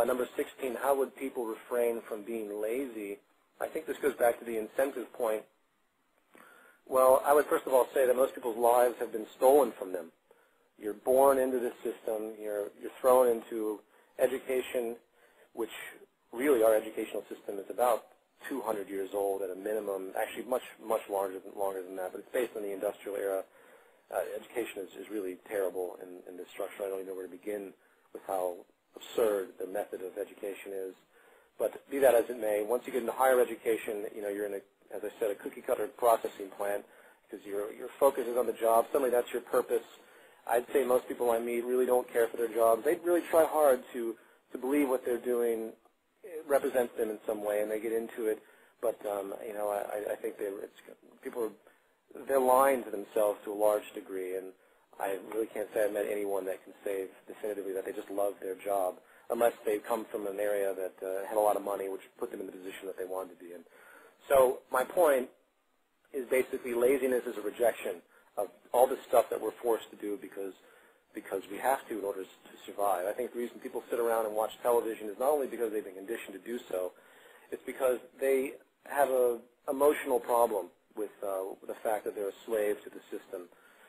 Number 16, how would people refrain from being lazy? I think this goes back to the incentive point. Well, I would first of all say that most people's lives have been stolen from them. You're born into this system. You're thrown into education, which really our educational system is about 200 years old at a minimum, actually much longer than that, but it's based on the industrial era. Education is really terrible in this structure. I don't even know where to begin with how absurd the method of education is. But be that as it may, once you get into higher education, you're in as I said, a cookie-cutter processing plant because your focus is on the job. Suddenly that's your purpose. I'd say most people I meet really don't care for their jobs. They really try hard to believe what they're doing represents them in some way, and they get into it. But I think they're lying to themselves to a large degree, and I really can't say I've met anyone that can say definitively that they just love their job, unless they come from an area that had a lot of money, which put them in the position that they wanted to be in. So my point is basically laziness is a rejection of all this stuff that we're forced to do because we have to in order to survive. I think the reason people sit around and watch television is not only because they've been conditioned to do so, it's because they have an emotional problem with the fact that they're a slave to the system.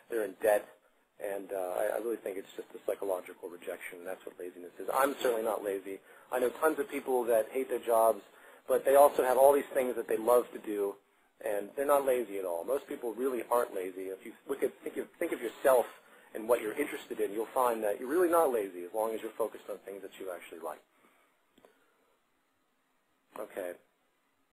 They're in debt, and I really think it's just a psychological rejection. That's what laziness is. I'm certainly not lazy. I know tons of people that hate their jobs, but they also have all these things that they love to do, and they're not lazy at all. Most people really aren't lazy. If you think of yourself and what you're interested in, you'll find that you're really not lazy as long as you're focused on things that you actually like. Okay.